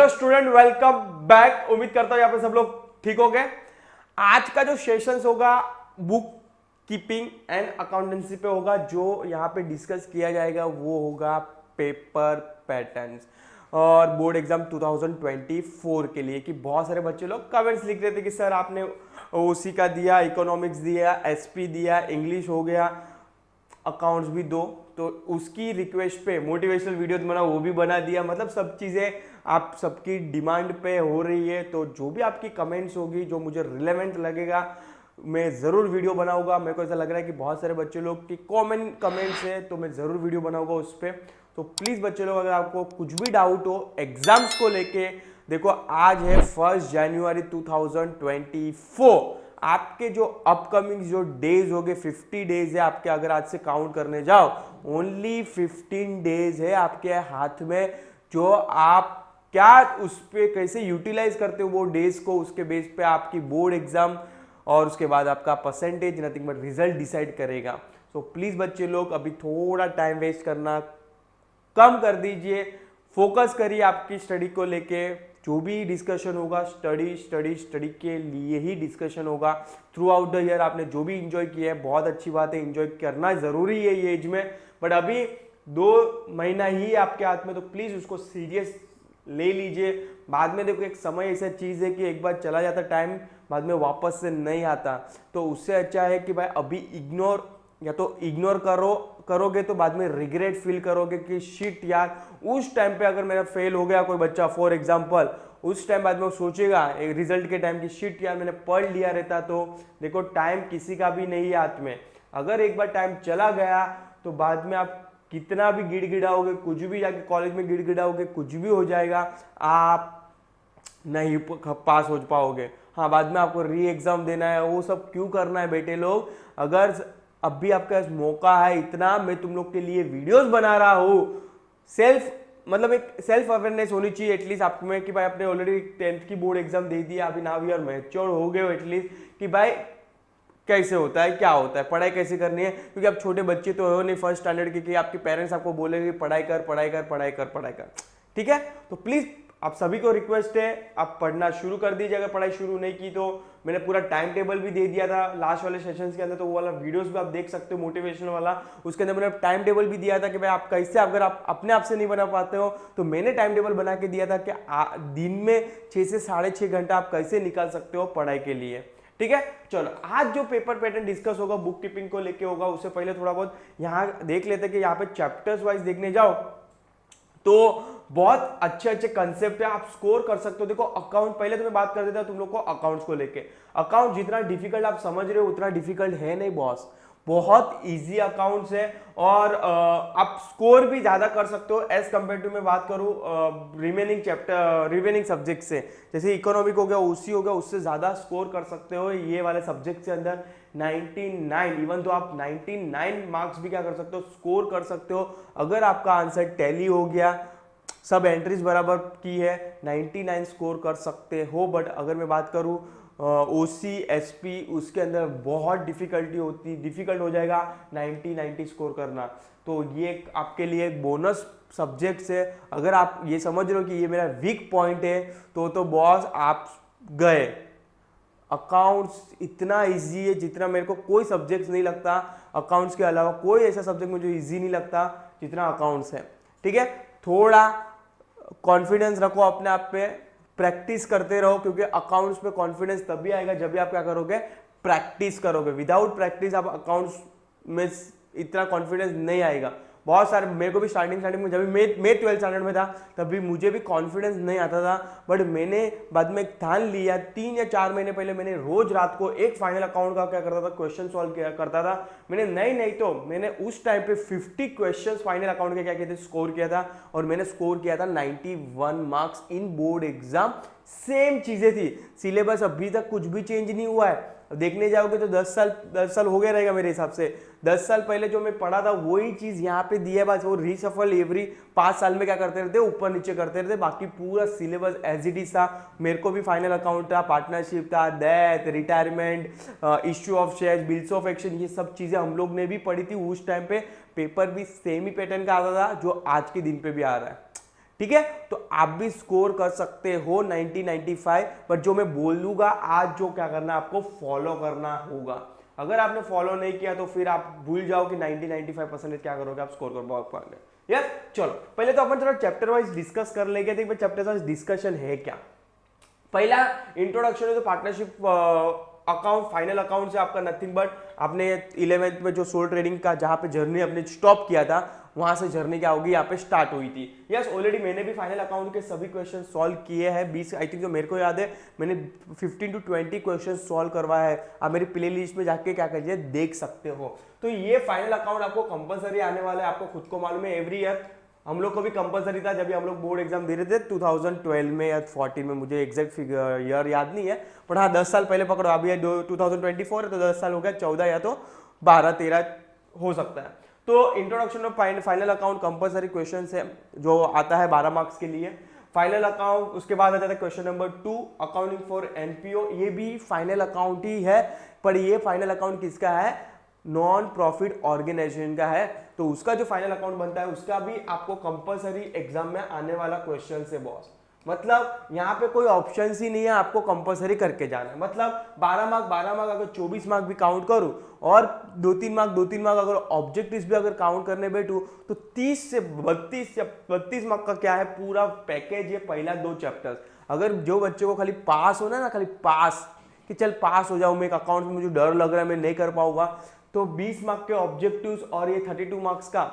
Hello student, welcome back. उम्मीद करता हूं यहाँ पे सब लोग ठीक हो गए। आज का जो सेशंस होगा बुक कीपिंग एंड अकाउंटेंसी पे होगा। जो यहाँ पे डिस्कस किया जाएगा वो होगा पेपर पैटर्न्स और बोर्ड एग्जाम 2024 के लिए। कि बहुत सारे बच्चे लोग कमेंट्स लिख रहे थे कि सर आपने ओसी का दिया, इकोनॉमिक्स दिया, एसपी दिया, इंग्लिश हो गया, अकाउंट्स भी दो। तो उसकी रिक्वेस्ट पे मोटिवेशनल वीडियो बना, वो भी बना दिया। मतलब सब चीज़ें आप सबकी डिमांड पे हो रही है। तो जो भी आपकी कमेंट्स होगी, जो मुझे रिलेवेंट लगेगा, मैं ज़रूर वीडियो बनाऊंगा। मेरे को ऐसा लग रहा है कि बहुत सारे बच्चे लोग की कॉमन कमेंट्स है, तो मैं ज़रूर वीडियो बनाऊंगा उस पर। तो प्लीज़ बच्चे लोग, अगर आपको कुछ भी डाउट हो एग्जाम्स को लेके, देखो आज है 1 जनवरी 2024। आपके जो अपकमिंग जो डेज हो गए, 50 डेज है आपके। अगर आज से काउंट करने जाओ, ओनली 15 डेज है आपके हाथ में। जो आप क्या उस पर कैसे यूटिलाइज करते हो वो डेज को, उसके बेस पे आपकी बोर्ड एग्जाम और उसके बाद आपका percentage, nothing but result decide करेगा। तो प्लीज बच्चे लोग अभी थोड़ा टाइम वेस्ट करना कम कर दीजिए, फोकस करिए आपकी स्टडी को लेके। जो भी डिस्कशन होगा स्टडी स्टडी स्टडी के लिए ही डिस्कशन होगा। थ्रू आउट द ईयर आपने जो भी इंजॉय किया है बहुत अच्छी बात है, इंजॉय करना जरूरी है ये एज में। बट अभी 2 महीना ही आपके हाथ में, तो प्लीज उसको सीरियस ले लीजिए। बाद में देखो, एक समय ऐसा चीज है कि एक बार चला जाता टाइम, बाद में वापस से नहीं आता। तो उससे अच्छा है कि भाई अभी इग्नोर, या तो इग्नोर करोगे तो बाद में रिग्रेट फील करोगे कि शिट यार, उस टाइम पे अगर मेरा फेल हो गया कोई बच्चा फॉर एग्जांपल, उस टाइम बाद में वो सोचेगा रिजल्ट के टाइम की शिट यार मैंने पढ़ लिया रहता। तो देखो टाइम किसी का भी नहीं है हाथ में। अगर एक बार टाइम चला गया तो बाद में आप कितना भी गिड़गिड़ाओगे, कुछ भी जाके कॉलेज में गिड़गिड़ाओगे, कुछ भी हो जाएगा, आप नहीं पास हो पाओगे। हाँ, बाद में आपको री एग्जाम देना है, वो सब क्यों करना है बेटे लोग। अगर अब भी आपका मौका है इतना, मैं तुम लोग के लिए वीडियोस बना रहा हूं। सेल्फ मतलब एक सेल्फ अवेयरनेस होनी चाहिए एटलीस्ट आप में कि भाई आपने ऑलरेडी 10th की बोर्ड एग्जाम दे दिया, अभी नाउ यू आर मैच्योर हो गए हो एटलीस्ट कि भाई कैसे होता है, क्या होता है, पढ़ाई कैसे करनी है। क्योंकि आप छोटे बच्चे तो हो नहीं फर्स्ट स्टैंडर्ड के कि आपके पेरेंट्स आपको बोलेंगे पढ़ाई कर पढ़ाई कर पढ़ाई कर पढ़ाई कर। ठीक है, तो प्लीज आप सभी को रिक्वेस्ट है, आप पढ़ना शुरू कर दीजिए। अगर पढ़ाई शुरू नहीं की तो मैंने पूरा टाइम टेबल भी दे दिया था लास्ट वाले सेशंस के अंदर, तो वो वाला वीडियोस भी आप देख सकते हो मोटिवेशनल वाला। उसके अंदर मैंने टाइम टेबल भी दिया था कि भाई आप कैसे, अगर आप अपने आप से नहीं बना पाते हो तो मैंने टाइम टेबल बना के दिया था कि दिन में 6 से 6.5 घंटा आप कैसे निकाल सकते हो पढ़ाई के लिए। ठीक है, चलो आज जो पेपर पैटर्न डिस्कस होगा बुक कीपिंग को लेके होगा। उससे पहले थोड़ा बहुत यहां देख लेते हैं कि यहाँ पे चैप्टर्स वाइज देखने जाओ तो बहुत अच्छे अच्छे कंसेप्ट है, आप स्कोर कर सकते हो। देखो अकाउंट, पहले तो मैं बात कर देता हूं तुम लोग को अकाउंट्स को लेके। अकाउंट जितना डिफिकल्ट आप समझ रहे हो उतना डिफिकल्ट है नहीं बॉस, बहुत इजी अकाउंट्स है। और आप स्कोर भी ज्यादा कर सकते हो एज कंपेयर टू, मैं बात करूं रिमेनिंग चैप्टर, रिमेनिंग सब्जेक्ट से। जैसे इकोनॉमिक हो गया, ओसी हो गया, उससे ज्यादा स्कोर कर सकते हो ये वाले सब्जेक्ट के अंदर। 99, इवन तो आप 99 मार्क्स भी क्या कर सकते हो, स्कोर कर सकते हो। अगर आपका आंसर टैली हो गया, सब एंट्रीज बराबर की है, 99 स्कोर कर सकते हो। बट अगर मैं बात करूं ओसी एसपी, उसके अंदर बहुत डिफिकल्ट हो जाएगा 90 स्कोर करना। तो ये आपके लिए एक बोनस सब्जेक्ट है। अगर आप ये समझ रहे हो कि ये मेरा वीक पॉइंट है तो बॉस आप गए। अकाउंट्स इतना इजी है जितना मेरे को कोई सब्जेक्ट नहीं लगता, अकाउंट्स के अलावा कोई ऐसा सब्जेक्ट मुझे इजी नहीं लगता जितना अकाउंट्स है। ठीक है, थोड़ा कॉन्फिडेंस रखो अपने आप पे, प्रैक्टिस करते रहो, क्योंकि अकाउंट्स पे कॉन्फिडेंस तभी आएगा जब भी आप क्या करोगे, प्रैक्टिस करोगे। विदाउट प्रैक्टिस आप अकाउंट्स में इतना कॉन्फिडेंस नहीं आएगा। बहुत सारे, मेरे को भी स्टार्टिंग में जब मैं 12th स्टैंडर्ड में था तभी मुझे भी कॉन्फिडेंस नहीं आता था। बट मैंने बाद में ठान लिया, 3 या 4 महीने पहले मैंने रोज रात को एक फाइनल अकाउंट का क्या करता था, क्वेश्चन सॉल्व किया करता था। मैंने नहीं तो मैंने उस टाइम पे 50 क्वेश्चन फाइनल अकाउंट के क्या किए थे, स्कोर किया था। और मैंने स्कोर किया था 91 marks in board exam. Same चीजें थी, सिलेबस अभी तक कुछ भी चेंज नहीं हुआ है। देखने जाओगे तो 10 साल हो गया रहेगा मेरे हिसाब से। 10 साल पहले जो मैं पढ़ा था वही चीज यहाँ पे दी है, बस वो रीसफल एवरी 5 साल में क्या करते रहते, ऊपर नीचे करते रहते, बाकी पूरा सिलेबस एज इट इज था। मेरे को भी फाइनल अकाउंट था, पार्टनरशिप था, death, retirement, issue of share, bills of action, ये सब चीजें हम लोग ने भी पढ़ी थी उस टाइम पे। पेपर भी सेम ही पैटर्न का आता था जो आज के दिन पे भी आ रहा है। ठीक है। तो आप भी स्कोर कर सकते हो 90 95, बट जो मैं बोल दूंगा आज जो क्या करना है आपको फॉलो करना होगा। अगर आपने फॉलो नहीं किया तो फिर आप भूल जाओ कि 90 95% क्या करोगे, आप स्कोर कर पाओगे। यस, चलो पहले तो अपन थोड़ा चैप्टर वाइज डिस्कस कर लेंगे। देखिए चैप्टर वाइज डिस्कशन है क्या। पहला इंट्रोडक्शन है तो पार्टनरशिप अकाउंट, फाइनल अकाउंट से आपका नथिंग बट आपने 11th में जो सोल ट्रेडिंग का जहां पे जर्नी अपने स्टॉप किया था वहां से जर्नी क्या होगी यहाँ पे स्टार्ट हुई थी। यस, ऑलरेडी मैंने भी फाइनल अकाउंट के सभी क्वेश्चन सॉल्व किए हैं। 20 आई थिंक जो मेरे को याद है मैंने 15 to 20 क्वेश्चन सॉल्व करवाया है। आप मेरी प्ले लिस्ट में जाके क्या करिए देख सकते हो। तो ये फाइनल अकाउंट आपको कंपलसरी आने वाला है, आपको खुद को मालूम है। एवरी ईयर हम लोग को भी कंपलसरी था जब भी हम लोग बोर्ड एग्जाम दे रहे थे 2012 में या 14 में, मुझे एग्जैक्ट फिगर ईयर याद नहीं है, पर हाँ 10 साल पहले पकड़ो। अभी 2024 है तो 10 साल हो गया, 14 या तो 12-13 हो सकता है। तो introduction of final account compulsory question है जो आता है 12 मार्क्स के लिए फाइनल अकाउंट। उसके बाद आ जाता है question number 2 accounting for NPO. ये भी फाइनल अकाउंट ही है, पर ये फाइनल अकाउंट किसका है, नॉन प्रॉफिट ऑर्गेनाइजेशन का है। तो उसका जो फाइनल अकाउंट बनता है उसका भी आपको कंपलसरी एग्जाम में आने वाला क्वेश्चन है बॉस। मतलब यहाँ पे कोई ऑप्शन ही नहीं है, आपको कंपलसरी करके जाना है। मतलब 12 मार्क अगर 24 मार्क भी काउंट करूं और 2-3 मार्क अगर ऑब्जेक्टिव्स भी अगर काउंट करने बैठूं तो 30 से 32 मार्क का क्या है पूरा पैकेज। ये पहला 2 चैप्टर्स अगर जो बच्चे को खाली पास होना ना, खाली पास कि चल पास हो जाऊं मैं, एक अकाउंट में मुझे डर लग रहा है मैं नहीं कर पाऊंगा, तो 20 मार्क के ऑब्जेक्टिव्स और ये 32 मार्क्स का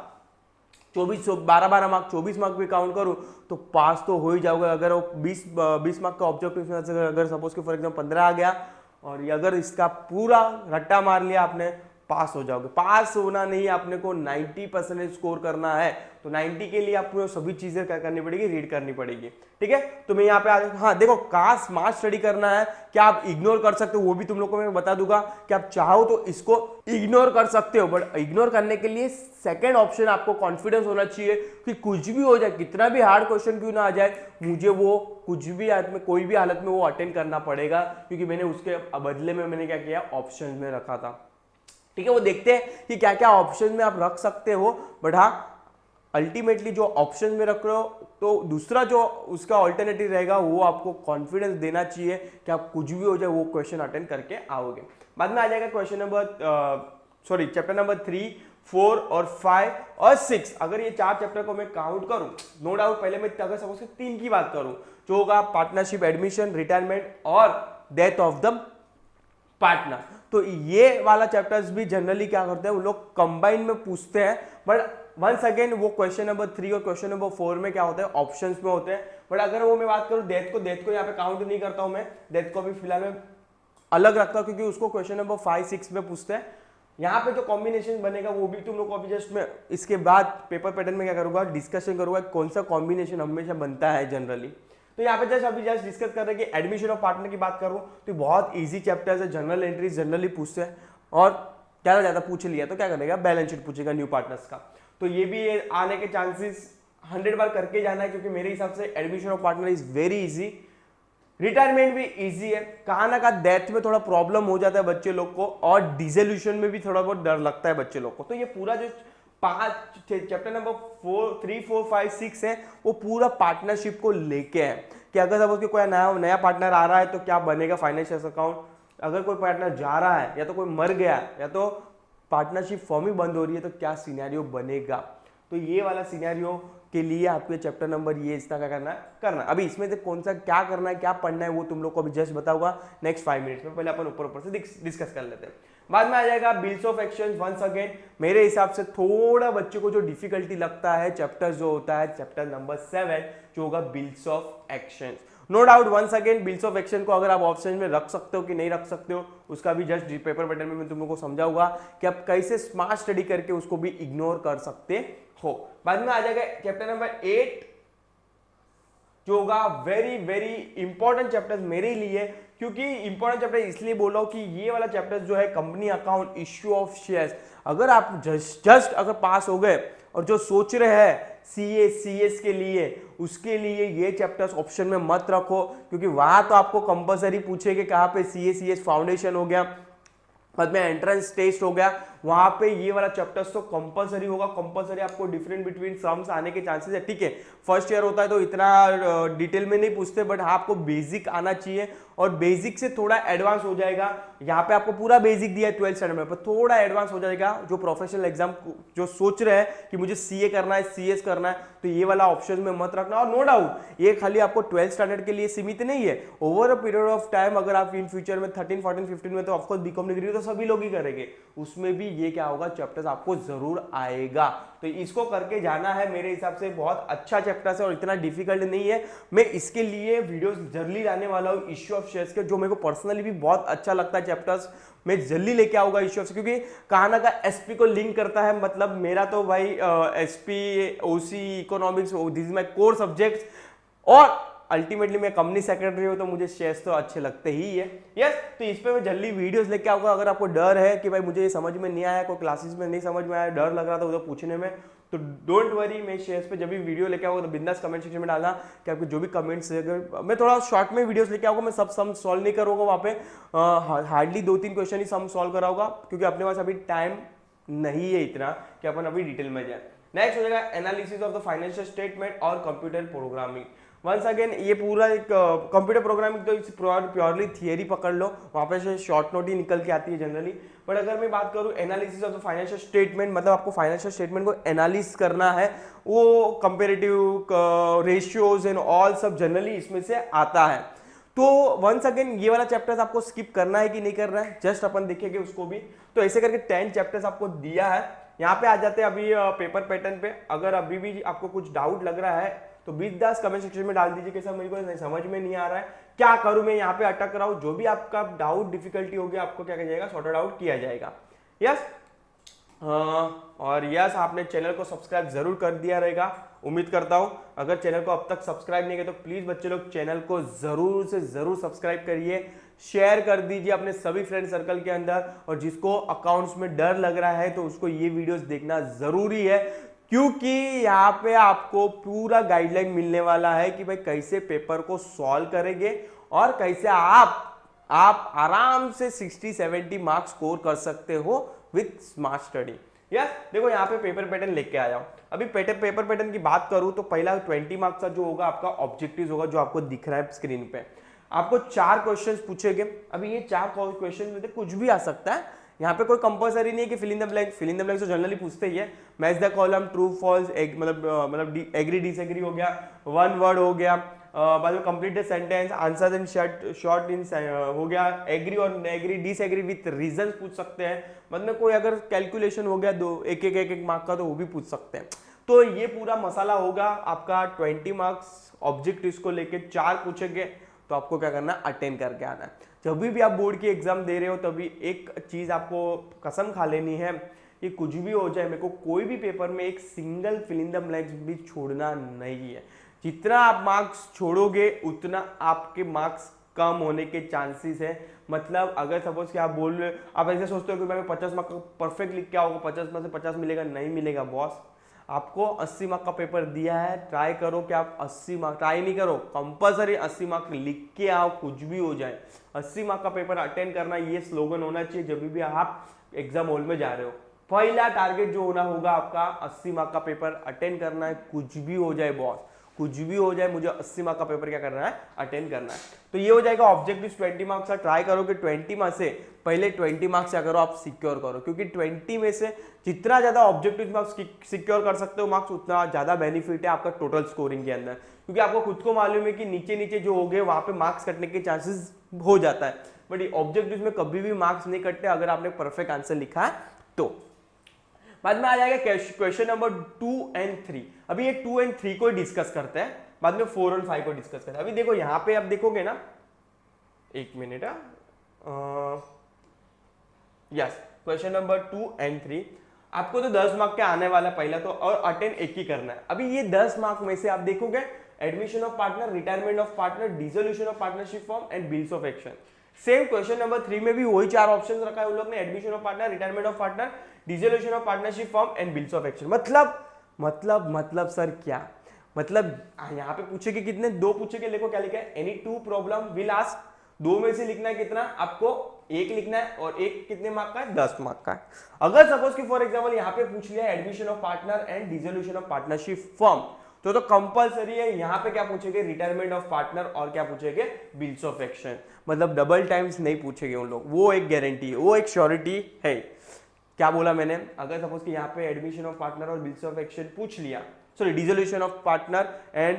12 मार्क 24 मार्क भी काउंट करूं तो पास तो हो ही जाओगे। अगर वो 20 मार्क का ऑब्जेक्टिव में से अगर सपोज के फॉर एग्जाम्पल 15 आ गया और ये अगर इसका पूरा रट्टा मार लिया आपने, पास हो जाओगे। पास होना नहीं, आपने को 90% स्कोर करना है। तो 90 के लिए आपको सभी चीजें क्या करनी पड़ेगी, रीड करनी पड़ेगी। ठीक है, तो मैं यहाँ पे हाँ देखो, कहाँ स्मार्ट स्टडी करना है, क्या आप इग्नोर कर सकते हो वो भी तुम लोग को मैं बता दूंगा कि आप चाहो तो इसको इग्नोर कर सकते हो, बट इग्नोर करने के लिए सेकंड ऑप्शन आपको कॉन्फिडेंस होना चाहिए कि कुछ भी हो जाए, कितना भी हार्ड क्वेश्चन क्यों ना आ जाए, मुझे वो कुछ भी हालत में, कोई भी हालत में वो अटेंड करना पड़ेगा, क्योंकि मैंने उसके बदले में मैंने क्या किया, ऑप्शन में रखा था। ठीक है, वो देखते हैं कि क्या क्या ऑप्शन में आप रख सकते हो, बट हाँ अल्टीमेटली जो ऑप्शन में रख रहे हो तो दूसरा जो उसका ऑल्टरनेटिव रहेगा वो आपको कॉन्फिडेंस देना चाहिए कि आप कुछ भी हो जाए वो क्वेश्चन अटेंड करके आओगे। बाद में आ जाएगा क्वेश्चन नंबर चैप्टर नंबर 3, 4 और 5 और 6। अगर ये 4 चैप्टर को मैं काउंट करूं, नो डाउट पहले मैं अगर सपोज 3 की बात करूं जो होगा पार्टनरशिप, एडमिशन, रिटायरमेंट और डेथ ऑफ द पार्टनर, तो ये वाला चैप्टर्स भी जनरली क्या करते हैं, वो लोग कंबाइन में पूछते हैं। बट वंस अगेन वो क्वेश्चन नंबर 3 और क्वेश्चन नंबर 4 में क्या होता है, ऑप्शंस में होते हैं। बट अगर वो मैं बात करूं डेथ को यहाँ पे काउंट नहीं करता हूं मैं, डेथ को भी फिलहाल में अलग रखता हूं क्योंकि उसको क्वेश्चन नंबर 5, 6 में पूछते हैं। यहाँ पे जो कॉम्बिनेशन बनेगा वो भी तुम लोग को अभी जस्ट मैं इसके बाद पेपर पैटर्न में क्या करूंगा, डिस्कशन करूंगा कौन सा कॉम्बिनेशन हमेशा बनता है जनरली। तो यहाँ पे अभी डिस्कस कर रहे हैं कि एडमिशन ऑफ पार्टनर की बात करूं तो बहुत इजी चैप्टर्स है, जनरल एंट्रीज जनरली पूछते हैं और ज्यादा पूछ लिया तो क्या करेगा, बैलेंस शीट पूछेगा न्यू पार्टनर्स का। तो ये भी आने के चांसेस 100 बार करके जाना है, क्योंकि मेरे हिसाब से admission of partner is very easy. Retirement भी इजी है, कहा ना कहा डेथ में थोड़ा प्रॉब्लम हो जाता है बच्चे लोग को, और डिसोल्यूशन में भी थोड़ा बहुत डर लगता है बच्चे लोग को। तो ये पूरा जो 5 चैप्टर नंबर 3, 4, 5, 6 है वो पूरा पार्टनरशिप को लेके है कि अगर सपोज कोई नया पार्टनर आ रहा है तो क्या बनेगा फाइनेंशियल अकाउंट, अगर कोई पार्टनर जा रहा है या तो कोई मर गया या तो पार्टनरशिप फॉर्म ही बंद हो रही है तो क्या सिनेरियो बनेगा। तो ये वाला सिनेरियो के लिए आपको चैप्टर नंबर ये इतना क्या करना है। अभी इसमें से कौन सा क्या करना है, क्या पढ़ना है वो तुम लोग को अभी जस्ट बताऊंगा नेक्स्ट 5 मिनट्स में। पहले अपन ऊपर से डिस्कस कर लेते हैं। बाद में आ जाएगा bills of action. Once again मेरे हिसाब से थोड़ा बच्चों को जो डिफिकल्टी लगता है चैप्टर जो होता है चैप्टर नंबर 7 जो होगा bills of action. No doubt once again bills of action को अगर आप ऑप्शन में रख सकते हो कि नहीं रख सकते हो उसका भी जस्ट पेपर पैटर्न में मैं तुम लोगों को समझाऊंगा कि आप कैसे स्मार्ट स्टडी करके उसको भी इग्नोर कर सकते हो। बाद में आ जाएगा चैप्टर नंबर 8 जो होगा वेरी वेरी इंपॉर्टेंट चैप्टर मेरे लिए, क्योंकि इंपॉर्टेंट चैप्टर इसलिए बोल रहा हूं कि ये वाला चैप्टर जो है company account, issue of shares, अगर आप जस्ट अगर पास हो गए और जो सोच रहे हैं CS के लिए उसके लिए ये चैप्टर्स ऑप्शन में मत रखो, क्योंकि वहां तो आपको कंपलसरी पूछेगा कहां पे CS फाउंडेशन हो गया, बाद में एंट्रेंस टेस्ट हो गया, वहां पे ये वाला चैप्टर्स तो कंपलसरी होगा, कंपलसरी आपको डिफरेंट बिटवीन सम्स आने के चांसेस है, ठीक है। फर्स्ट ईयर होता है तो इतना डिटेल में नहीं पूछते, बट हाँ आपको बेसिक आना चाहिए और बेसिक से थोड़ा एडवांस हो जाएगा। यहाँ पे आपको पूरा बेसिक दिया है 12th स्टैंडर्ड में, पर थोड़ा एडवांस हो जाएगा। जो प्रोफेशनल एग्जाम जो सोच रहे हैं कि मुझे सीए करना है, सीएस करना है, तो ये वाला ऑप्शन में मत रखना। और नो डाउट ये खाली आपको 12th स्टैंडर्ड के लिए सीमित नहीं है, over a period of time अगर आप इन फ्यूचर में 13, 14, 15 में तो ऑफकोर्स बीकॉम डिग्री तो सभी लोग ही करेंगे, उसमें भी ये क्या होगा, चैप्टर्स आपको जरूर आएगा। तो इसको करके जाना है, मेरे हिसाब से बहुत अच्छा चैप्टर्स है और इतना डिफिकल्ट नहीं है। मैं इसके लिए वीडियोस जल्दी लाने वाला हूँ इश्यू ऑफ शेयर्स के, जो मेरे को पर्सनली भी बहुत अच्छा लगता है चैप्टर्स, मैं जल्दी लेके आऊंगा इश्यू ऑफ, क्योंकि कहा ना का एसपी को लिंक करता है। मतलब मेरा तो भाई SP, OC, economics, this is my core subjects, और अल्टीमेटली मैं कंपनी सेक्रेटरी हूं तो मुझे शेयर्स तो अच्छे लगते ही है। यस, तो इस पे मैं जल्दी वीडियोस लेके आऊंगा। अगर आपको डर है कि भाई मुझे ये समझ में नहीं आया, कोई क्लासेस में नहीं समझ में आया, डर लग रहा था उधर पूछने में, तो डोंट वरी, मैं शेयर्स पे जब भी वीडियो लेके आऊंगा तो बिंदास कमेंट सेक्शन में डालना कि आपके जो भी कमेंट्स है। मैं थोड़ा शॉर्ट में वीडियोस लेके आऊंगा, मैं सब सम सॉल्व नहीं करूंगा वहाँ पे, हार्डली 2-3 क्वेश्चन ही सम सॉल्व कराऊंगा, क्योंकि अपने पास अभी टाइम नहीं है इतना कि अपन अभी डिटेल में जाए। नेक्स्ट हो जाएगा analysis of the financial statement और कंप्यूटर प्रोग्रामिंग। वंस अगेन ये पूरा एक कंप्यूटर प्रोग्रामिंग तो प्योरली थियरी पकड़ लो, वहां पे से शॉर्ट नोट ही निकल के आती है जनरली। बट अगर मैं बात करूं analysis of the financial statement, मतलब आपको फाइनेंशियल स्टेटमेंट को एनालिसिस करना है, वो कंपेरेटिव रेशियोज एंड ऑल सब जनरली इसमें से आता है। तो वंस अगेन ये वाला चैप्टर्स आपको स्किप करना है कि नहीं करना है, जस्ट अपन देखेंगे उसको भी। तो ऐसे करके 10 चैप्टर्स आपको दिया है। यहाँ पे आ जाते हैं अभी पेपर पैटर्न पे। अगर अभी भी आपको कुछ डाउट लग रहा है तो बिंदास कमेंट सेक्शन में डाल दीजिए कि सर मेरे को नहीं समझ में नहीं आ रहा है, क्या करूं, मैं यहाँ पे अटक रहा हूं। जो भी आपका डाउट डिफिकल्टी होगी आपको क्या किया जाएगा, सॉर्टेड आउट किया जाएगा। यस, और यस आपने चैनल को सब्सक्राइब जरूर कर दिया रहेगा, उम्मीद करता हूं। अगर चैनल को अब तक सब्सक्राइब नहीं किया तो प्लीज बच्चे लोग चैनल को जरूर से जरूर सब्सक्राइब करिए, शेयर कर दीजिए अपने सभी फ्रेंड सर्कल के अंदर। और जिसको अकाउंट्स में डर लग रहा है तो उसको ये वीडियोस देखना जरूरी है, क्योंकि यहाँ पे आपको पूरा गाइडलाइन मिलने वाला है कि भाई कैसे पेपर को सॉल्व करेंगे और कैसे आप आराम से 60-70 मार्क्स स्कोर कर सकते हो विथ स्मार्ट स्टडी। यस, देखो यहाँ पे पेपर पैटर्न लेके आया हूं। अभी पेपर पैटर्न की बात करूं तो पहला 20 मार्क्स का जो होगा आपका ऑब्जेक्टिव होगा, जो आपको दिख रहा है स्क्रीन पे। आपको 4 क्वेश्चन पूछेंगे। अभी ये 4 क्वेश्चन में कुछ भी आ सकता है, यहाँ पे कोई कंपलसरी नहीं है कि fill in the blank. Fill in the blank तो जनरली पूछते ही है। Match the column, true false, मतलब एग्री डिसएग्री हो गया, वन वर्ड हो गया, बाद में complete the sentence, answer in short इन हो गया, एग्री और एग्री डिसएग्री विथ रीजन पूछ सकते हैं। मतलब कोई अगर कैलकुलेशन हो गया एक मार्क का तो वो भी पूछ सकते हैं। तो ये पूरा मसाला होगा आपका 20 मार्क्स ऑब्जेक्टिव्स को लेके 4 पूछेंगे, तो आपको क्या करना है, अटेंड करके आना है। जब भी आप बोर्ड की एग्जाम दे रहे हो तभी एक चीज आपको कसम खा लेनी है कि कुछ भी हो जाए, मेरे को कोई भी पेपर में एक single fill in the blanks भी छोड़ना नहीं है। जितना आप मार्क्स छोड़ोगे उतना आपके मार्क्स कम होने के चांसेस है। मतलब अगर सपोज कि आप बोल रहे, आप ऐसे सोचते हो कि मैं 50 मार्क परफेक्ट लिख के आऊंगा, 50 में से 50 मिलेगा, नहीं मिलेगा बॉस। आपको 80 मार्क का पेपर दिया है, ट्राई करो कि आप 80 मार्क, ट्राई नहीं करो, कंपलसरी 80 मार्क लिख के आओ, कुछ भी हो जाए 80 मार्क का पेपर अटेंड करना, ये स्लोगन होना चाहिए जब भी आप एग्जाम हॉल में जा रहे हो। पहला टारगेट जो होना होगा आपका 80 मार्क का पेपर अटेंड करना है, कुछ भी हो जाए बॉस, कुछ भी हो जाए, मुझे 80 मार्क का पेपर क्या करना है, अटेंड करना है। तो ये हो जाएगा ऑब्जेक्टिव 20 मार्क्स का। ट्राई करो कि 20 मार्क्स से पहले 20 मार्क्स क्या करो, आप सिक्योर करो, क्योंकि 20 में से जितना ज्यादा ऑब्जेक्टिव मार्क्स सिक्योर कर सकते हो मार्क्स, उतना ज्यादा बेनिफिट है आपका टोटल स्कोरिंग के अंदर। क्योंकि आपको खुद को मालूम है कि नीचे नीचे जो हो गए वहां पे मार्क्स कटने के चांसेस हो जाता है, बट ये ऑब्जेक्टिव में कभी भी मार्क्स नहीं कटते अगर आपने परफेक्ट आंसर लिखा है तो। बाद में आ जाएगा क्वेश्चन नंबर 2 और 3। अभी ये 2 और 3 को डिस्कस करते हैं, बाद में 4 और 5 को डिस्कस करते हैं। अभी देखो यहाँ पे आप देखोगे ना, एक मिनट, यस, क्वेश्चन नंबर 2 और 3 आपको तो 10 मार्क के आने वाला पहला तो, और अटेंड एक ही करना है। अभी ये 10 मार्क में से आप देखोगे admission of partner, retirement of partner, dissolution of partnership form and bills of action. Same question number 3 में भी वही 4 ऑप्शन रखा है उन लोग ने, admission of partner, retirement of partner, dissolution of partnership form and bills of action. मतलब sir क्या मतलब, यहाँ पे पूछेगे कितने, 2 पूछेगे, देखो क्या लिखा है, एनी 2 प्रॉब्लम विल आस्क, 2 में से लिखना है कितना आपको, एक लिखना है और एक कितने मार्क का है, 10 मार्क का है। अगर सपोज कि फॉर एग्जांपल यहाँ पे पूछ लिया admission of partner and dissolution of partnership form, तो कंपलसरी है यहाँ पे क्या पूछेंगे, रिटायरमेंट ऑफ पार्टनर और क्या पूछेंगे, बिल्स ऑफ एक्शन। मतलब डबल टाइम्स नहीं पूछेंगे उन लोग, वो एक गारंटी है, वो एक श्योरिटी है। क्या बोला मैंने, अगर सपोज कि यहाँ पे एडमिशन ऑफ पार्टनर और बिल्स ऑफ एक्शन पूछ लिया, sorry dissolution of partner and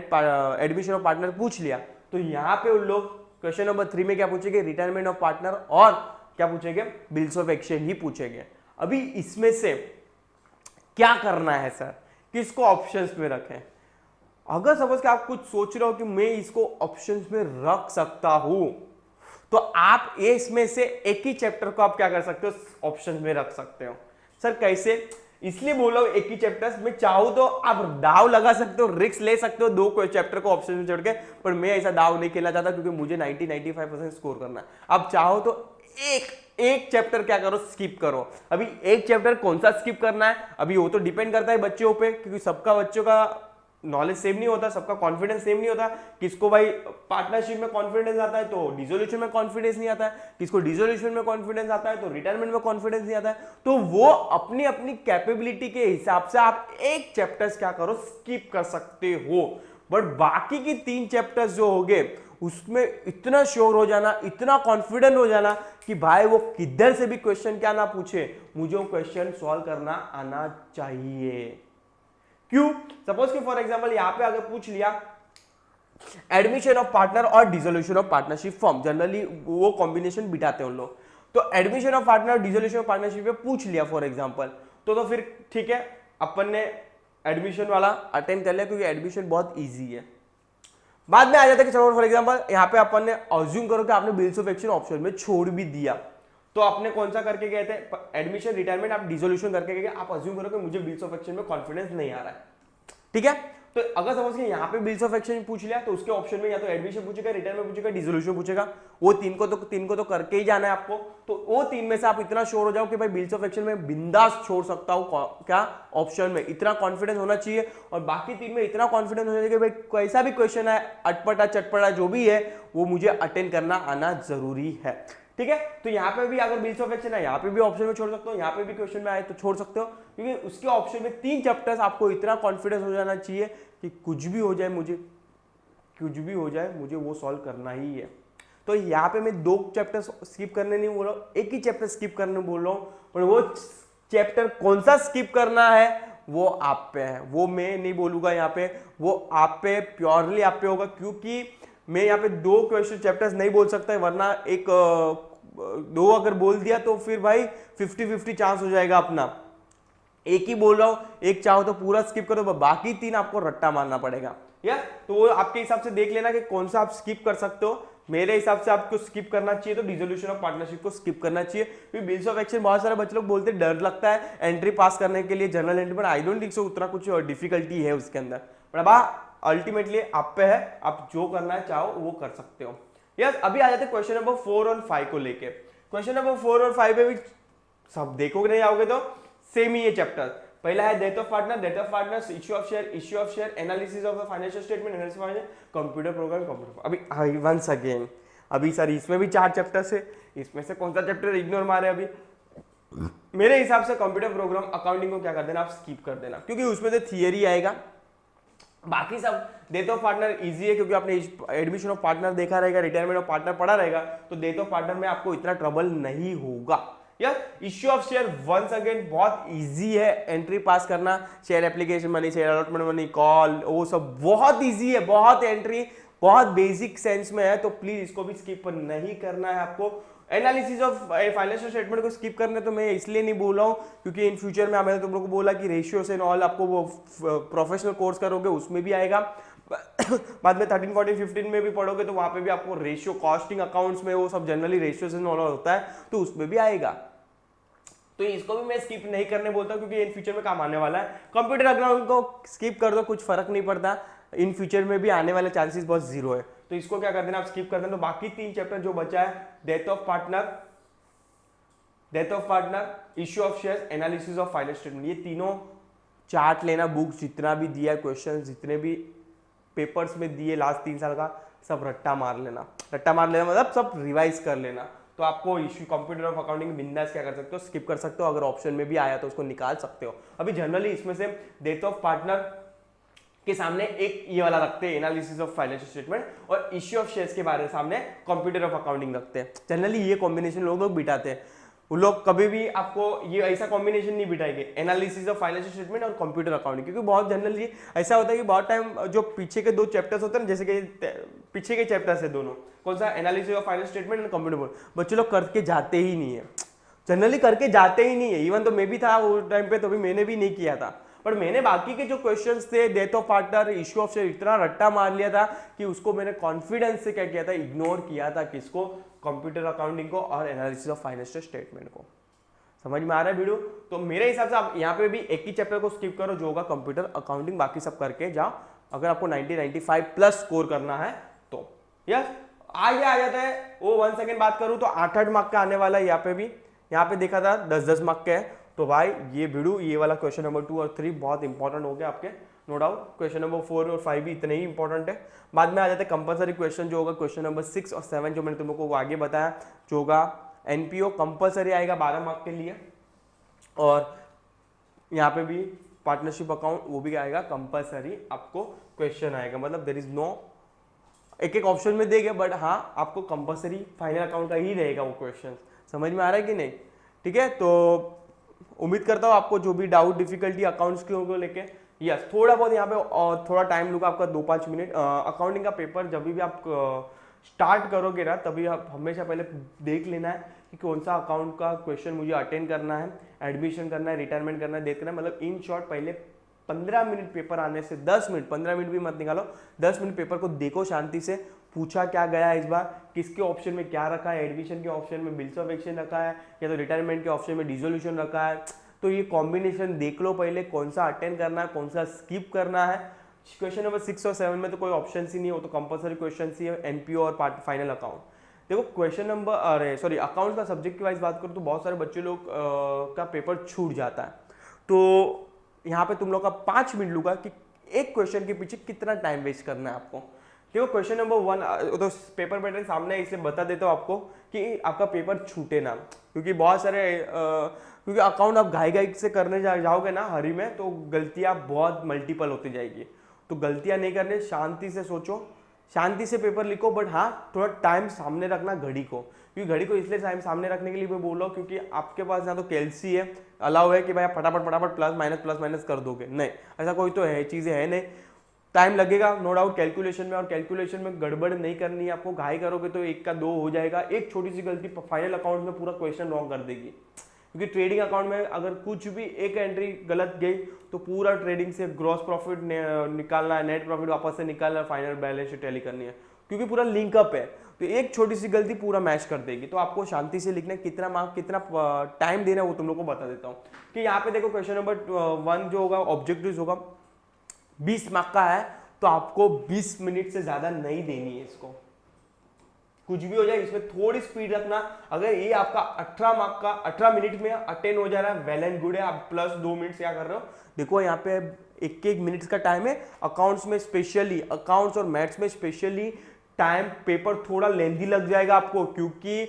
admission of partner पूछ लिया, तो यहाँ पे उन लोग क्वेश्चन नंबर 3 में क्या पूछेंगे, रिटायरमेंट ऑफ पार्टनर और क्या पूछेंगे, बिल्स ऑफ एक्शन ही पूछेंगे। अभी इसमें से क्या करना है सर, किसको ऑप्शंस में रखें। अगर सपोज कि आप कुछ सोच रहे हो कि मैं इसको ऑप्शंस में रख सकता हूं, तो आप इसमें से एक ही चैप्टर को आप क्या कर सकते हो, ऑप्शंस में रख सकते हो। सर कैसे, इसलिए बोला एक ही चैप्टर में, चाहूं तो आप दाव लगा सकते हो, रिस्क ले सकते हो 2 चैप्टर को ऑप्शन में छोड़ के, पर मैं ऐसा दाव नहीं खेलना चाहता क्योंकि मुझे 90-95% स्कोर करना है। आप चाहो तो एक चैप्टर क्या करो, स्किप करो। अभी एक चैप्टर कौन सा स्किप करना है, अभी वो तो डिपेंड करता है बच्चों पे, क्योंकि सबका बच्चों का नॉलेज सेम नहीं होता, सबका कॉन्फिडेंस सेम नहीं होता। किसको भाई पार्टनरशिप में कॉन्फिडेंस आता है तो डिसोल्यूशन में कॉन्फिडेंस नहीं आता है, किसको डिसोल्यूशन में कॉन्फिडेंस आता है तो रिटायरमेंट में कॉन्फिडेंस नहीं आता है। तो वो अपनी अपनी कैपेबिलिटी के हिसाब से आप एक चैप्टर्स क्या करो, स्किप कर सकते हो। बट बाकी की 3 चैप्टर्स जो होंगे उसमें इतना श्योर हो जाना, इतना कॉन्फिडेंट हो जाना कि भाई वो किधर से भी क्वेश्चन क्या ना पूछे, मुझे वो क्वेश्चन सॉल्व करना आना चाहिए। क्यों, सपोज कि फॉर एग्जांपल यहां पे अगर पूछ लिया एडमिशन ऑफ पार्टनर और dissolution of partnership form, generally वो कॉम्बिनेशन बिठाते हैं उन लोग, तो एडमिशन ऑफ पार्टनर और डिसोल्यूशन ऑफ पार्टनरशिप पे पूछ लिया फॉर एग्जांपल, तो फिर ठीक है, अपन ने एडमिशन वाला अटेंड कर लिया क्योंकि एडमिशन बहुत ईजी है। बाद में आ जाता है कि चलो फॉर एग्जांपल यहाँ पे अपन ने अज्यूम करो कि आपने बिल्स ऑफ एक्शन ऑप्शन में छोड़ भी दिया, तो आपने कौन सा करके गए थे, एडमिशन रिटायरमेंट, आप डिसोल्यूशन करके गए, आप अज्यूम करो कि मुझे बिल्स ऑफ एक्शन में कॉन्फिडेंस नहीं आ रहा है, ठीक है। तो अगर सपोज कि यहाँ पे बिल्स ऑफ एक्शन पूछ लिया तो उसके ऑप्शन में या तो एडमिशन पूछेगा, रिटायरमेंट पूछेगा, डिसोल्यूशन पूछेगा, वो तीन को तो करके ही जाना है आपको। तो वो 3 में से आप इतना श्योर हो जाओ कि भाई बिल्स ऑफ एक्शन में बिंदास छोड़ सकता हूं, क्या ऑप्शन में, इतना कॉन्फिडेंस होना चाहिए। और बाकी 3 में इतना कॉन्फिडेंस होना चाहिए कि भाई कैसा भी क्वेश्चन है, अटपटा चटपटा जो भी है, वो मुझे अटेंड करना आना जरूरी है, ठीक है। तो यहाँ पे भी अगर बिल्स ऑफ एक्शन है, यहाँ पे भी ऑप्शन में छोड़ सकते हो, यहाँ पे भी क्वेश्चन में आए तो छोड़ सकते हो, क्योंकि उसके ऑप्शन में 3 चैप्टर्स आपको इतना कॉन्फिडेंस हो जाना चाहिए कि कुछ भी हो जाए मुझे वो सॉल्व करना ही है। तो यहाँ पे मैं 2 चैप्टर स्किप करने नहीं बोल रहा हूँ, एक ही चैप्टर स्किप करने बोल रहा हूँ, और वो चैप्टर कौन सा स्किप करना है वो आप पे है, वो मैं नहीं बोलूंगा यहाँ पे, वो आप पे, प्योरली आप पे होगा। क्योंकि मैं यहाँ पे 2 क्वेश्चन चैप्टर्स नहीं बोल सकता है, वरना एक 2 अगर बोल दिया तो फिर भाई 50-50 चांस हो जाएगा अपना। एक ही बोल रहा हूं, एक चाहो तो पूरा स्किप करो, बाकी 3 आपको रट्टा मारना पड़ेगा, या तो वो आपके हिसाब से देख लेना कि कौन सा आप स्किप कर सकते हो। मेरे हिसाब से आपको स्किप करना चाहिए तो डिसोल्यूशन ऑफ पार्टनरशिप को स्किप करना चाहिए, क्योंकि बिल्स ऑफ एक्शन बहुत सारे बच्चे लोग बोलते हैं डर लगता है एंट्री पास करने के लिए जनरल एंट्री, पर आई डोंट थिंक सो उतना कुछ डिफिकल्टी है उसके अंदर। पर अल्टीमेटली आप पे है, आप जो करना है चाहो वो कर सकते हो। यस, अभी आ जाते हैं क्वेश्चन नंबर 4 और 5 को लेके। क्वेश्चन नंबर 4 और 5 में भी सब देखोगे नहीं आओगे तो सेम ही ये चैप्टर। पहला है death of partner, issue of share, analysis of the financial statement, analysis of computer program, अभी वंस अगेन, अभी सर इसमें भी 4 चैप्टर्स है, इसमें से कौन सा चैप्टर इग्नोर मारे अभी। मेरे हिसाब से कंप्यूटर प्रोग्राम अकाउंटिंग को क्या कर देना, आप स्किप कर देना, क्योंकि उसमें से थियरी आएगा। बाकी सब डेथ ऑफ पार्टनर इजी है, क्योंकि आपने एडमिशन ऑफ पार्टनर देखा रहेगा, रिटायरमेंट ऑफ पार्टनर पढ़ा रहेगा, तो डेथ ऑफ पार्टनर में आपको इतना ट्रबल नहीं होगा। यार issue of share once again बहुत इजी है, एंट्री पास करना, share application money, share allotment money, call, वो सब बहुत इजी है, बहुत एंट्री बहुत बेसिक सेंस में है, तो प्लीज इसको भी स्किप नहीं करना है आपको। एनालिसिस ऑफ फाइनेंशियल स्टेटमेंट को स्किप करने तो मैं इसलिए नहीं बोल रहा हूँ क्योंकि इन फ्यूचर में मैंने तुम लोग को बोला कि रेशियोस एंड ऑल आपको वो प्रोफेशनल कोर्स करोगे उसमें भी आएगा। बाद में 13, 14, 15 में भी पढ़ोगे तो वहां पे भी आपको रेशियो, कॉस्टिंग अकाउंट्स में वो सब जनरली रेशियोस एंड ऑल होता है, तो उसमें भी आएगा। तो इसको भी मैं स्किप नहीं करने बोलता क्योंकि इन फ्यूचर में काम आने वाला है। कंप्यूटर अकाउंटिंग को स्किप कर दो, कुछ फर्क नहीं पड़ता, इन फ्यूचर में भी आने वाले चांसेस बहुत जीरो है, तो इसको क्या कर देना, आप स्किप कर देना। तो बाकी 3 चैप्टर जो बचा है, death of partner, issue of share, analysis of financial statement, ये तीनों चार्ट लेना, बुक्स जितना भी दिया, क्वेश्चन जितने भी पेपर्स में दिए लास्ट 3 साल का, सब रट्टा मार लेना मतलब सब रिवाइज कर लेना। तो आपको इश्यू कंप्यूटर ऑफ अकाउंटिंग बिंदास क्या कर सकते हो, स्किप कर सकते हो। अगर ऑप्शन में भी आया तो उसको निकाल सकते हो। अभी जनरली इसमें से डेथ ऑफ पार्टनर के सामने एक ये वाला रखते हैं एनालिसिस ऑफ फाइनेंशियल स्टेटमेंट, और इश्यू ऑफ शेयर्स के बारे में सामने कंप्यूटर ऑफ अकाउंटिंग रखते हैं। जनरली ये कॉम्बिनेशन लोग बिठाते हैं। वो लोग कभी भी आपको ये ऐसा कॉम्बिनेशन नहीं बिठाएंगे, एनालिसिस ऑफ फाइनेंशियल स्टेटमेंट और कंप्यूटर अकाउंटिंग, क्योंकि बहुत जनरली ऐसा होता है कि बहुत टाइम जो पीछे के दो चैप्टर्स होते हैं, जैसे कि पीछे के चैप्टर्स है दोनों, कौन सा, analysis of financial statement and computer, बच्चे लोग करके जाते ही नहीं है, जनरली करके जाते ही नहीं है। इवन तो मैं भी था वो टाइम पे, तो भी मैंने भी नहीं किया था, पर मैंने बाकी के जो क्वेश्चंस थे, death of partner, issue of share, इतना रट्टा मार लिया था कि उसको मैंने कॉन्फिडेंस से क्या किया था, इग्नोर किया था। किसको, कंप्यूटर अकाउंटिंग को और एनालिसिस ऑफ फाइनेंशियल स्टेटमेंट को। समझ में आ रहा है वीडियो? तो मेरे हिसाब से आप यहाँ पे भी एक ही चैप्टर को स्किप करो जो होगा कंप्यूटर अकाउंटिंग, बाकी सब करके जाओ अगर आपको 90-95 प्लस स्कोर करना है तो। यस, आगे आ जाता है वो 1 सेकेंड बात करूं तो 8-8 मार्क का आने वाला है। यहाँ पे भी, यहाँ पे देखा था 10-10 मार्क के है। तो भाई ये वीडियो, ये वाला क्वेश्चन नंबर 2 और 3 बहुत इंपॉर्टेंट हो गया आपके, नो डाउट। क्वेश्चन नंबर 4 और 5 भी इतने ही इंपॉर्टेंट है। बाद में आ जाते हैं कंपलसरी क्वेश्चन जो होगा क्वेश्चन नंबर 6 और 7, जो मैंने तुम लोग को आगे बताया, जो होगा एनपीओ कंपलसरी आएगा 12 मार्क के लिए, और यहाँ पे भी पार्टनरशिप अकाउंट वो भी आएगा कंपलसरी, आपको क्वेश्चन आएगा। मतलब देयर इज नो, एक एक ऑप्शन में देंगे, बट हाँ आपको कंपलसरी फाइनल अकाउंट का ही रहेगा वो क्वेश्चन। समझ में आ रहा है कि नहीं? ठीक है, तो उम्मीद करता हूँ आपको जो भी डाउट, डिफिकल्टी अकाउंट्स को लेके, यस थोड़ा बहुत यहाँ पे और थोड़ा टाइम लूँगा आपका 2-5 मिनट। अकाउंटिंग का पेपर जब भी आप स्टार्ट करोगे ना, तभी आप हमेशा पहले देख लेना है कि कौन सा अकाउंट का क्वेश्चन मुझे अटेंड करना है, एडमिशन करना है, रिटायरमेंट करना है, देखना है। मतलब इन शॉर्ट पहले 15 मिनट पेपर आने से 10 मिनट, 15 मिनट भी मत निकालो, 10 मिनट पेपर को देखो शांति से, पूछा क्या गया इस बार, किसके ऑप्शन में क्या रखा है, एडमिशन के ऑप्शन में बिल्स ऑफ एक्सचेंज रखा है, या तो रिटायरमेंट के ऑप्शन में डिसोल्यूशन रखा है। तो ये कॉम्बिनेशन देख लो पहले, कौन सा अटेंड करना है, कौन सा स्किप करना है। क्वेश्चन नंबर 6 और 7 में तो कोई ऑप्शन ही नहीं हो, तो कंपलसरी क्वेश्चन ही है, एनपीओ और फाइनल अकाउंट। देखो क्वेश्चन नंबर, अरे सॉरी, अकाउंट का सब्जेक्ट की वाइज बात करूँ तो बहुत सारे बच्चे लोग का पेपर छूट जाता है। तो यहाँ पे तुम लोग का 5 मिनट लूंगा कि एक क्वेश्चन के पीछे कितना टाइम वेस्ट करना है आपको। देखो क्वेश्चन नंबर 1 तो पेपर पैटर्न सामने है, इसलिए बता देता हूँ आपको कि आपका पेपर छूटे ना, क्योंकि बहुत सारे क्योंकि अकाउंट आप घाई घाई से करने जाओगे ना हरी में, तो गलतियाँ बहुत मल्टीपल होती जाएगी। तो गलतियाँ नहीं करने, शांति से सोचो, शांति से पेपर लिखो, बट हाँ थोड़ा टाइम सामने रखना घड़ी को, क्योंकि घड़ी को इसलिए टाइम सामने रखने के लिए मैं बोल रहा हूँ क्योंकि आपके पास यहाँ तो कैलसी है, अलाउ है कि भाई फटाफट प्लस माइनस कर दोगे, नहीं ऐसा कोई तो है, चीज़ें है नहीं। टाइम लगेगा नो डाउट कैलकुलेशन में, और कैलकुलेशन में गड़बड़ नहीं करनी है आपको। घाई करोगे तो 1 का 2 हो जाएगा, एक छोटी सी गलती फाइनल अकाउंट में पूरा क्वेश्चन रॉन्ग कर देगी। क्योंकि ट्रेडिंग अकाउंट में अगर कुछ भी एक एंट्री गलत गई तो पूरा ट्रेडिंग से ग्रॉस प्रॉफिट निकालना है, नेट प्रॉफिट वापस से निकालना है, फाइनल बैलेंस शीट टैली करनी है, क्योंकि पूरा लिंकअप है। तो एक छोटी सी गलती पूरा मैच कर देगी। तो आपको शांति से लिखना है, कितना मार्क कितना टाइम देना है वो तुम लोग को बता देता हूँ। कि यहाँ पे देखो क्वेश्चन नंबर 1 जो होगा ऑब्जेक्टिव होगा 20 मार्क का है, तो आपको 20 मिनट से ज्यादा नहीं देनी है इसको। कुछ भी हो जाए इसमें थोड़ी स्पीड रखना। अगर ये आपका 18 मार्क का 18 मिनट में अटेंड हो जा रहा है, वेल एंड गुड है, आप प्लस 2 मिनट क्या कर रहे हो। देखो यहाँ पे 1-1 मिनट का टाइम है। अकाउंट्स में स्पेशली, अकाउंट्स और मैथ्स में स्पेशली टाइम पेपर थोड़ा लेंथी लग जाएगा आपको, क्योंकि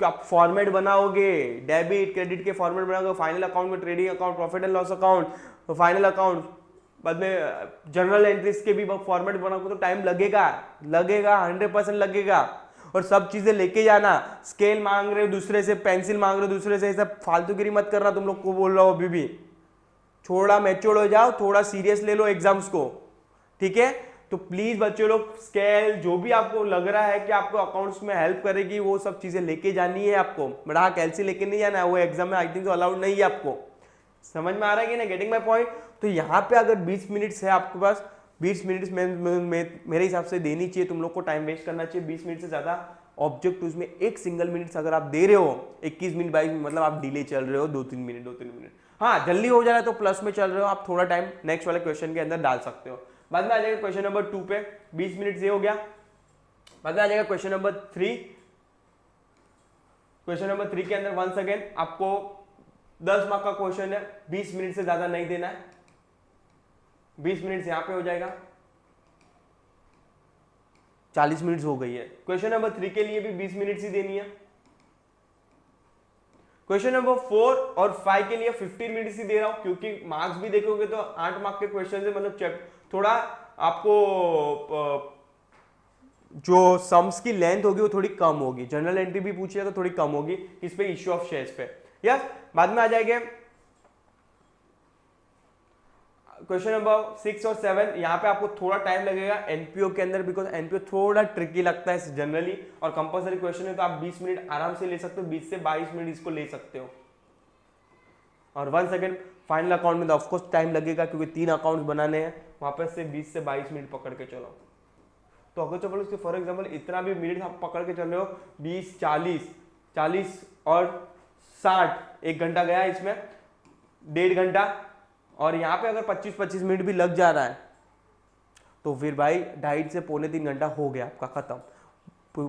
आप फॉर्मेट बनाओगे, डेबिट क्रेडिट के फॉर्मेट बनाओगे, फाइनल अकाउंट में trading account, profit and loss account, final account, बाद में जनरल एंट्रीज के भी फॉर्मेट बनाओगे, तो टाइम लगेगा 100% लगेगा। और सब चीजें लेके जाना, स्केल मांग रहे हो दूसरे से, पेंसिल मांग रहे हो दूसरे से, सब फालतूगिरी मत करना। तुम लोग को बोल रहा हूं अभी भी, थोड़ा मैच्योर हो जाओ, थोड़ा सीरियस ले लो एग्जाम्स को, ठीक है। तो प्लीज बच्चों लोग स्केल जो भी आपको लग रहा है कि आपको अकाउंट्स में हेल्प करेगी वो सब चीजें लेके जानी है आपको। बड़ा कैलसी लेके नहीं जाना है, वो एग्जाम में आई थिंक तो अलाउड नहीं है आपको। समझ में आ रहा है कि नहीं, गेटिंग माई पॉइंट। तो यहाँ पे अगर 20 मिनट्स है आपके पास, 20 मिनट्स में मेरे हिसाब से देनी चाहिए, तुम लोग को टाइम वेस्ट करना चाहिए 20 मिनट से ज्यादा। ऑब्जेक्टिव्स में एक सिंगल मिनट अगर आप दे रहे हो, 21 मिनट 22 मिनट, मतलब आप डिले चल रहे हो 2-3 मिनट। हाँ जल्दी हो जा रहा है तो प्लस में चल रहे हो, आप थोड़ा टाइम नेक्स्ट वाले क्वेश्चन के अंदर डाल सकते हो। बाद में आ जाएगा क्वेश्चन नंबर 2 पे, 20 मिनट से हो गया। बाद में आ जाएगा क्वेश्चन नंबर 3। क्वेश्चन नंबर 3 के अंदर वंस अगेन आपको 10 मार्क का क्वेश्चन है, 20 मिनट से ज्यादा नहीं देना है। 20 मिनट यहां पे हो जाएगा, 40 मिनट हो गई है। क्वेश्चन नंबर 3 के लिए भी 20 मिनट ही देनी है। क्वेश्चन नंबर 4 और 5 के लिए 15 मिनट्स ही दे रहा हूं, क्योंकि मार्क्स भी देखोगे तो 8 मार्क के क्वेश्चन है, मतलब थोड़ा आपको जो सम्स की लेंथ होगी वो थोड़ी कम होगी, जनरल एंट्री भी पूछिए तो थोड़ी कम होगी इस पे, इश्यू ऑफ शेयर्स पे। यस, बाद में आ जाएंगे क्वेश्चन नंबर 6 और 7। यहां पे आपको थोड़ा टाइम लगेगा एनपीओ के अंदर, बिकॉज एनपीओ थोड़ा ट्रिकी लगता है जनरली, और कंपलसरी क्वेश्चन है तो आप 20 मिनट आराम से ले सकते हो, 20 से 22 मिनट इसको ले सकते हो। और 1 सेकेंड फाइनल अकाउंट में तो ऑफकोर्स टाइम लगेगा, क्योंकि 3 अकाउंट बनाने हैं, वापस से 20 से 22 मिनट पकड़ के चलो। तो अगर चलो फॉर एग्जाम्पल इतना भी मिनट आप पकड़ के चल रहे हो, 20, 40 और 60, 1 घंटा गया इसमें, 1.5 घंटा, और यहाँ पे अगर 25-25 मिनट भी लग जा रहा है तो फिर भाई 2.5 से 2.25-3 घंटा हो गया आपका खत्म।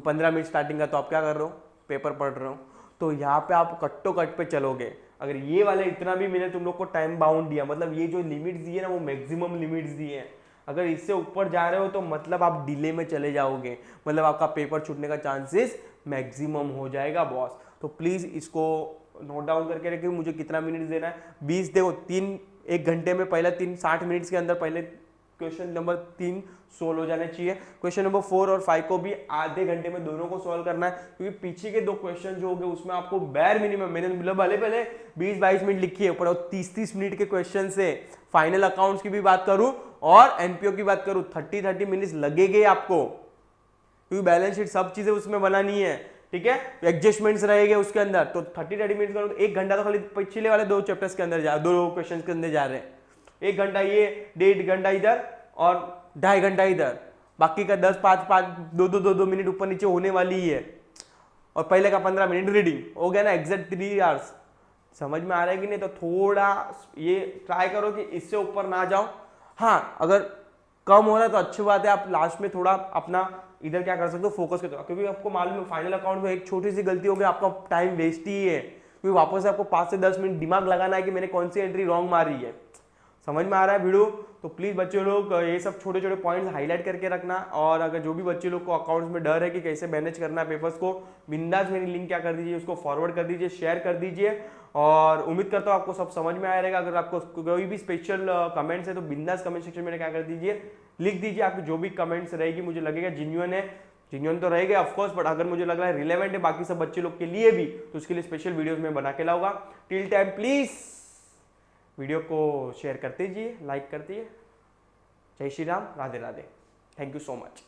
15 मिनट स्टार्टिंग का तो आप क्या कर रहे हो, पेपर पढ़ रहे हो, तो यहाँ पे आप कट्टो कट पे चलोगे। अगर ये वाले इतना भी मैंने तुम लोग को टाइम बाउंड दिया, मतलब ये जो लिमिट्स दिए ना वो मैक्सिमम लिमिट्स दिए हैं, अगर इससे ऊपर जा रहे हो तो मतलब आप डिले में चले जाओगे, मतलब आपका पेपर छूटने का चांसेस मैक्सिमम हो जाएगा बॉस। तो प्लीज इसको नोट डाउन करके रखिए मुझे कितना मिनट देना है। 20 देखो 1 घंटे में पहले 60 मिनट्स के अंदर पहले क्वेश्चन नंबर 3 सोल्व हो जाने चाहिए। क्वेश्चन नंबर 4 और 5 को भी आधे घंटे में दोनों को सॉल्व करना है, क्योंकि पीछे के 2 क्वेश्चन जो हो गए उसमें आपको बैर मिनिमम, मैंने मतलब पहले 20-22 मिनट लिखी है, पर 30-30 मिनट के क्वेश्चन से फाइनल अकाउंट्स की भी बात करूं और एनपीओ की बात करूं 30-30 मिनट्स लगेंगे आपको, क्योंकि बैलेंस शीट सब चीजें उसमें बनानी है, ठीक है, एडजस्टमेंट्स रहेंगे उसके अंदर। तो 30-30 मिनट करो तो 1 घंटा तो खाली पिछले वाले 2 चैप्टर्स के अंदर जा, 2 क्वेश्चन के अंदर जा रहे हैं। 1 घंटा ये, 1.5 घंटा इधर और 2.5 घंटा इधर, बाकी का 10-5 2 मिनट ऊपर नीचे होने वाली ही है, और पहले का 15 मिनट रीडिंग हो गया ना, एग्जैक्ट 3 आवर्स। समझ में आ रहा है कि नहीं? तो थोड़ा ये ट्राई करो कि इससे ऊपर ना जाओ। हाँ, अगर कम हो रहा है तो अच्छी बात है, आप लास्ट में थोड़ा अपना इधर क्या कर सकते हो, फोकस कर सकते हो, क्योंकि आपको मालूम है फाइनल अकाउंट में एक छोटी सी गलती हो गई आपका टाइम वेस्ट ही है, क्योंकि वापस से आपको 5 से 10 मिनट दिमाग लगाना है कि मैंने कौन सी एंट्री रॉन्ग मारी है। समझ में आ रहा है वीडियो? तो प्लीज बच्चे लोग ये सब छोटे छोटे पॉइंट्स हाईलाइट करके रखना, और अगर जो भी बच्चे लोग को अकाउंट्स में डर है कि कैसे मैनेज करना है पेपर्स को, बिंदास मेरी लिंक क्या कर दीजिए, उसको फॉरवर्ड कर दीजिए, शेयर कर दीजिए, और उम्मीद करता हूँ आपको सब समझ में आएगा। अगर आपको कोई भी स्पेशल कमेंट्स है तो बिंदास कमेंट सेक्शन में क्या कर दीजिए, लिख दीजिए, आपकी जो भी कमेंट्स रहेगी मुझे लगेगा जेन्युइन है, जेन्युइन तो रहेगा ऑफकोर्स, बट अगर मुझे लग रहा है रिलेवेंट है बाकी सब बच्चे लोग के लिए भी, तो उसके लिए स्पेशल वीडियोस में बना के लाऊंगा। टिल टाइम प्लीज वीडियो को शेयर करते दीजिए, लाइक कर दीजिए। जय Shri Ram, Radhe Radhe, thank you so much.